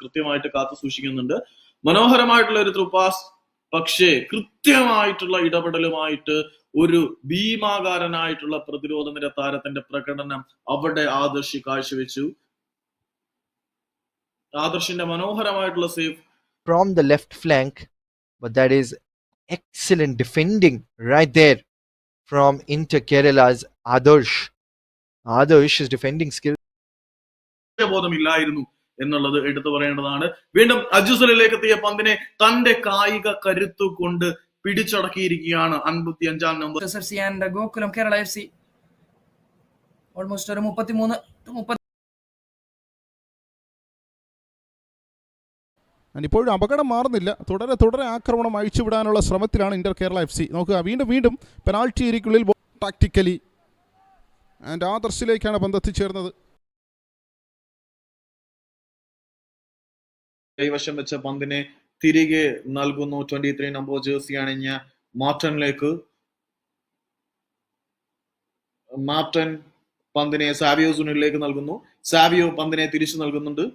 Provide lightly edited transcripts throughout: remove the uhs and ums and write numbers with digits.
കൃത്യമായിട്ട് കാത്തു സൂക്ഷിക്കുന്നുണ്ട്. മനോഹരമായിട്ടുള്ള ഒരു ത്രൂ പാസ്, പക്ഷേ കൃത്യമായിട്ടുള്ള ഇടപെടലുമായിട്ട് ഒരു ഭീമാകാരനായിട്ടുള്ള പ്രതിരോധ നിര താരത്തിന്റെ പ്രകടനം അവിടെ ആദർശ് കാഴ്ചവെച്ചു. ആദർശിന്റെ മനോഹരമായിട്ടുള്ള save from the left flank, but that is excellent defending right there from Inter Kerala's Adarsh. Adarsh's defending skill ബോധമില്ലായിരുന്നു എന്നുള്ളത് എടുത്തു പറയേണ്ടതാണ്. വീണ്ടും അജുസലിലേക്ക് എത്തിയ പന്തിനെ തന്റെ കായിക കരുത്തു കൊണ്ട് പിടിച്ചടക്കിയിരിക്കുകയാണ് 55-ാം number Gokulam Kerala FC. Almost ഒരു 33 ഇപ്പോഴും അപകടം മാറുന്നില്ല. തുടരെ ആക്രമണം അഴിച്ചുവിടാനുള്ള ശ്രമത്തിലാണ് ഇന്റർ കേരള FC. നോക്കുക, വീണ്ടും പെനാൾട്ടി ഏരിയയ്ക്കുള്ളിൽ ടാക്ടിക്കലി ആൻഡ് ആദർശിലേക്കാണ് പന്ത് എത്തിച്ചേർന്നത്. കൈവശം വെച്ച പന്തിനെ തിരികെ നൽകുന്നു 23 നമ്പർ ജേഴ്സി അണിഞ്ഞ മാർട്ടനിലേക്ക്. മാർട്ടൻ പന്തിനെ സാവിയോ സുനിലേക്ക് നൽകുന്നു. സാവിയോ പന്തിനെ തിരിച്ചു നൽകുന്നുണ്ട്.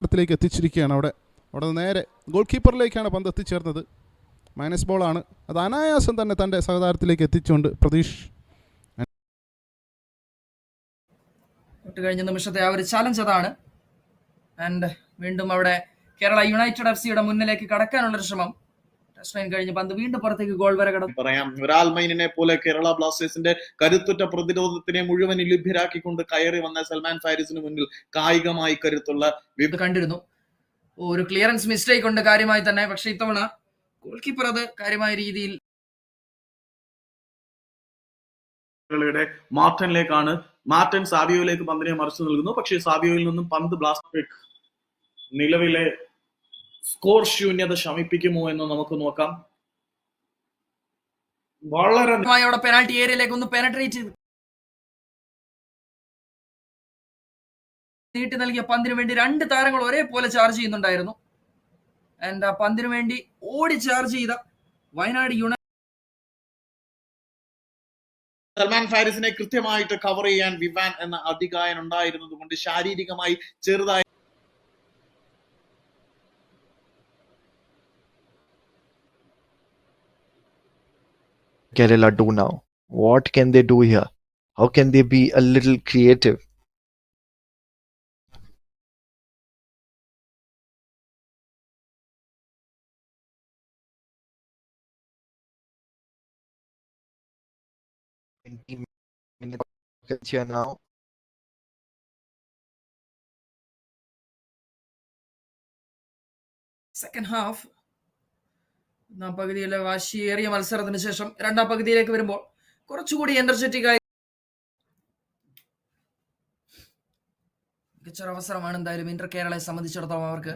ത്തിലേക്ക് എത്തിച്ചിരിക്കുകയാണ്. അവിടെ നേരെ ഗോൾ കീപ്പറിലേക്കാണ് പന്ത് എത്തിച്ചേർന്നത്. മൈനസ് ബോളാണ്. അത് അനായാസം തന്നെ തൻ്റെ സഹതാരത്തിലേക്ക് എത്തിച്ചുകൊണ്ട് പ്രതീഷ് കഴിഞ്ഞ നിമിഷത്തെ ആ ഒരു ചാലഞ്ച് അതാണ്. ആൻഡ് വീണ്ടും അവിടെ കേരള യുണൈറ്റഡ് FC-യുടെ മുന്നിലേക്ക് കടക്കാനുള്ളൊരു ശ്രമം. കഴിഞ്ഞ് പന്ത് വീണ്ടും പുറത്തേക്ക് ഗോൾ വരെ കടന്നു. പറയാം, ഒരാൽമൈനിനെ പോലെ കേരള ബ്ലാസ്റ്റേഴ്സിന്റെ കരുത്തുറ്റ പ്രതിരോധത്തിനെ മുഴുവൻ ലഭ്യരാക്കിക്കൊണ്ട് കയറി വന്ന സൽമാൻ ഫാരിസിന് മുന്നിൽ കായികമായി കരുത്തുള്ള കണ്ടിരുന്നു. ഒരു ക്ലിയറൻസ് മിസ്റ്റേക്ക് ഉണ്ട് കാര്യമായി തന്നെ. പക്ഷെ ഇത്തവണ ഗോൾ കീപ്പർ അത് കാര്യമായ രീതിയിൽ മാർട്ടനിലേക്കാണ്. മാർട്ടൻ സാവിയോയിലേക്ക് പന്തിനെ മറിച്ചു നൽകുന്നു. പക്ഷേ സാവിയോയിൽ നിന്നും പന്ത് ബ്ലാസ്റ്റർ നിലവിലെ സ്കോർ ശൂന്യത ശമിപ്പിക്കുമോ എന്ന് നമുക്ക് നോക്കാം. വളരെ പെനാൽറ്റി ഏരിയയിലേക്ക് ഒന്ന് പെനട്രേറ്റ് ചെയ്ത് നീട്ടി നൽകിയ പന്തിനു വേണ്ടി രണ്ട് താരങ്ങൾ ഒരേപോലെ ചാർജ് ചെയ്യുന്നുണ്ടായിരുന്നു. ആൻഡ് ആ പന്തിനു വേണ്ടി ഓടി ചാർജ് ചെയ്ത വയനാട് സൽമാൻ ഫാരിസിനെ കൃത്യമായിട്ട് കവർ ചെയ്യാൻ വിവാൻ എന്ന അധികായൻ ഉണ്ടായിരുന്നത് കൊണ്ട് ശാരീരികമായി ചെറുതായി Kerala do now? What can they do here? How can they be a little creative? Minutes now. Second half ഒന്നാം പകുതിയിലെ വാശിയേറിയ മത്സരത്തിന് ശേഷം രണ്ടാം പകുതിയിലേക്ക് വരുമ്പോൾ കുറച്ചുകൂടി എനർജറ്റിക് ആയി മികച്ചൊരവസരമാണ് എന്തായാലും ഇന്റർ കേരളയെ സംബന്ധിച്ചിടത്തോളം അവർക്ക്.